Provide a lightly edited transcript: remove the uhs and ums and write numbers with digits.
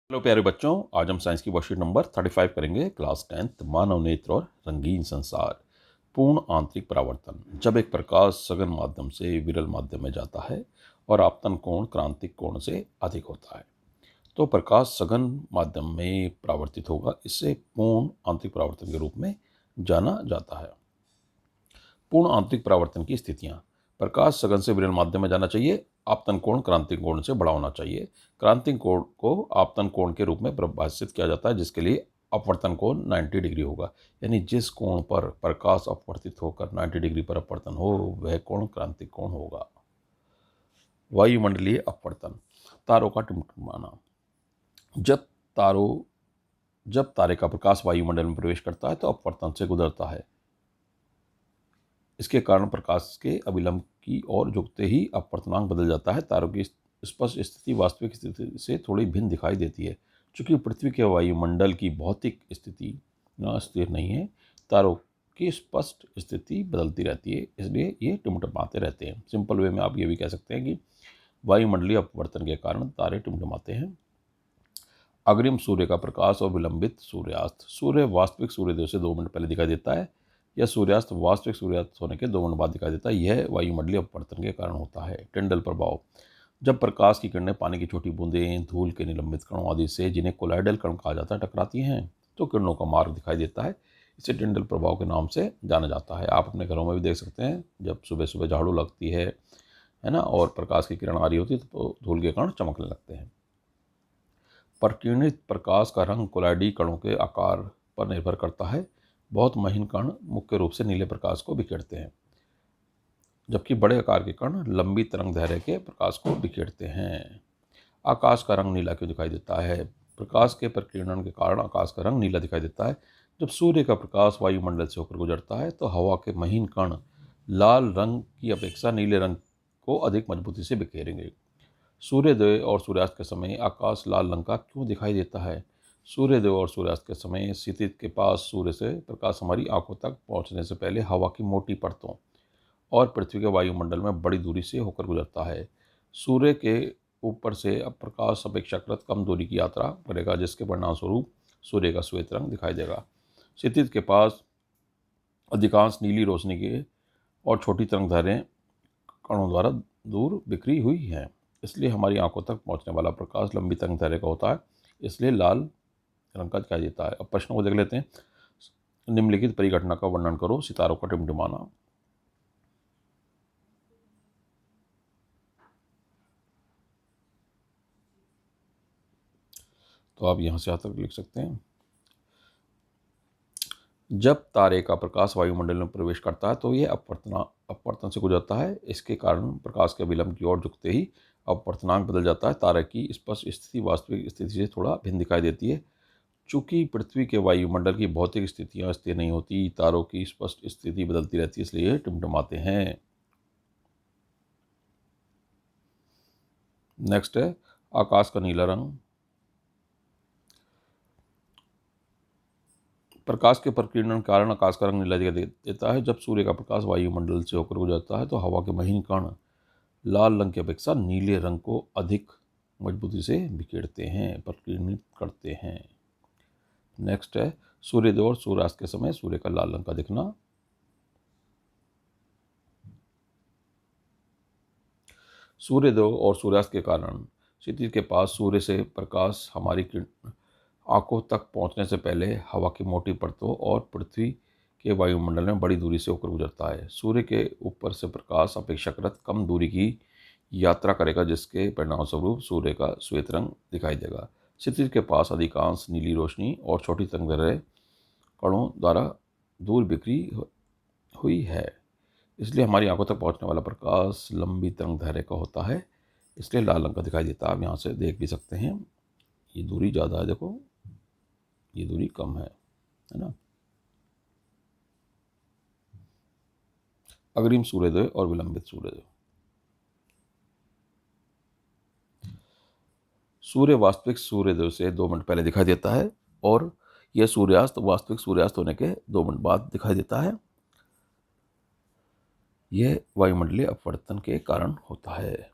Hello प्यारे बच्चों, आज हम साइंस की वर्कशीट नंबर 35 करेंगे। क्लास 10th मानव नेत्र और रंगीन संसार। पूर्ण आंतरिक परावर्तन। जब एक प्रकाश सघन माध्यम से विरल माध्यम में जाता है और आपतन कोण क्रांतिक कोण से अधिक होता है तो प्रकाश सघन माध्यम में परावर्तित होगा। इसे पूर्ण आंतरिक परावर्तन के रूप में जाना जाता है। पूर्ण आंतरिक परावर्तन की स्थितियाँ। प्रकाश सघन से विरल माध्यम में जाना चाहिए। आपतन कोण क्रांतिक कोण से बड़ा होना चाहिए। क्रांतिक कोण को आपतन कोण के रूप में परिभाषित किया जाता है, जिसके लिए अपवर्तन कोण 90 डिग्री होगा। यानी जिस कोण पर प्रकाश अपवर्तित होकर 90 डिग्री पर अपवर्तन हो वह कोण क्रांतिक कोण होगा। वायुमंडलीय अपवर्तन। तारों का टिमटिमाना। जब तारे का प्रकाश वायुमंडल में प्रवेश करता है तो अपवर्तन से गुजरता है। इसके कारण प्रकाश के अभिलंब की ओर झुकते ही अपवर्तनांक बदल जाता है। तारों की स्पष्ट स्थिति वास्तविक स्थिति से थोड़ी भिन्न दिखाई देती है। चूँकि पृथ्वी के वायुमंडल की भौतिक स्थिति स्थिर नहीं है, तारों की स्पष्ट स्थिति बदलती रहती है, इसलिए ये टिमटिमाते रहते हैं। सिंपल वे में आप ये भी कह सकते हैं कि वायुमंडलीय अपवर्तन के कारण तारे टिमटिमाते हैं। अग्रिम सूर्य का प्रकाश और विलंबित सूर्यास्त। सूर्य वास्तविक सूर्योदय से 2 मिनट पहले दिखाई देता है। यह सूर्यास्त वास्तविक सूर्यास्त होने के 2 मिनट बाद दिखाई देता है। यह वायुमंडलीय अपवर्तन के कारण होता है। टिंडल प्रभाव। जब प्रकाश की किरणें पानी की छोटी बूंदें, धूल के निलंबित कणों आदि से, जिन्हें कोलाइडल कण कहा जाता है, टकराती हैं तो किरणों का मार्ग दिखाई देता है। इसे टिंडल प्रभाव के नाम से जाना जाता है। आप अपने घरों में भी देख सकते हैं, जब सुबह सुबह झाड़ू लगती है ना, और प्रकाश की किरण आ रही होती है तो धूल के कण चमकने लगते हैं। प्रकीर्णित प्रकाश का रंग कोलाइडी कणों के आकार पर निर्भर करता है। बहुत महीन कण मुख्य रूप से नीले प्रकाश को बिखेरते हैं, जबकि बड़े आकार के कण लंबी तरंग दैर्घ्य के प्रकाश को बिखेरते हैं। आकाश का रंग नीला क्यों दिखाई देता है? प्रकाश के प्रकीर्णन के कारण आकाश का रंग नीला दिखाई देता है। जब सूर्य का प्रकाश वायुमंडल से होकर गुजरता है तो हवा के महीन कण लाल रंग की अपेक्षा नीले रंग को अधिक मजबूती से बिखेरेंगे। सूर्योदय और सूर्यास्त के समय आकाश लाल रंग का क्यों दिखाई देता है? सूर्योदय और सूर्यास्त के समय क्षितिज के पास सूर्य से प्रकाश हमारी आंखों तक पहुंचने से पहले हवा की मोटी परतों और पृथ्वी के वायुमंडल में बड़ी दूरी से होकर गुजरता है। सूर्य के ऊपर से अब प्रकाश अपेक्षाकृत कम दूरी की यात्रा करेगा, जिसके परिणामस्वरूप सूर्य का श्वेत रंग दिखाई देगा। क्षितिज के पास अधिकांश नीली रोशनी के और छोटी तरंगदैर्घ्य कणों द्वारा दूर बिखरी हुई हैं, इसलिए हमारी आंखों तक पहुंचने वाला प्रकाश लंबी तरंगदैर्घ्य का होता है, इसलिए लाल रंग का दिखाई देता है। अब प्रश्नों को देख लेते हैं। निम्नलिखित परिघटना का वर्णन करो। सितारों का टिमटिमाना। तो आप यहाँ से यहाँ तक लिख सकते हैं। जब तारे का प्रकाश वायुमंडल में प्रवेश करता है तो ये अपवर्तन से गुजरता है। इसके कारण प्रकाश के विलंब की ओर झुकते ही अपवर्तनांक बदल जाता है। तारे की स्पष्ट स्थिति वास्तविक स्थिति से थोड़ा भिन्न दिखाई देती है। चूंकि पृथ्वी के वायुमंडल की भौतिक स्थितियां स्थिर नहीं होती, तारों की स्पष्ट स्थिति बदलती रहती है, इसलिए ये टिमटिमाते हैं। नेक्स्ट है आकाश का नीला रंग। प्रकाश के प्रकीर्णन के कारण आकाश का रंग नीला दिखाई देता है। जब सूर्य का प्रकाश वायुमंडल से होकर गुजरता है तो हवा के महीन कण लाल रंग की अपेक्षा नीले रंग को अधिक मजबूती से बिखेरते हैं, प्रकीर्णित करते हैं। नेक्स्ट है सूर्योदय और सूर्यास्त के समय सूर्य का लाल रंग का दिखना। सूर्योदय और सूर्यास्त के कारण क्षितिज के पास सूर्य से प्रकाश हमारी आंखों तक पहुंचने से पहले हवा की मोटी परतों और पृथ्वी के वायुमंडल में बड़ी दूरी से होकर गुजरता है। सूर्य के ऊपर से प्रकाश अपेक्षाकृत कम दूरी की यात्रा करेगा, जिसके परिणामस्वरूप सूर्य का श्वेत रंग दिखाई देगा। क्षितिज के पास अधिकांश नीली रोशनी और छोटी तरंगदैर्घ्य कणों द्वारा दूर बिखरी हुई है, इसलिए हमारी आंखों तक पहुंचने वाला प्रकाश लंबी तरंगदैर्घ्य का होता है, इसलिए लाल रंग का दिखाई देता है। आप यहाँ से देख भी सकते हैं, ये दूरी ज़्यादा है, देखो ये दूरी कम है ना। अग्रिम सूर्योदय और विलंबित सूर्योदय। सूर्य वास्तविक सूर्योदय से 2 मिनट पहले दिखाई देता है और यह सूर्यास्त वास्तविक सूर्यास्त होने के 2 मिनट बाद दिखाई देता है। यह वायुमंडलीय अपवर्तन के कारण होता है।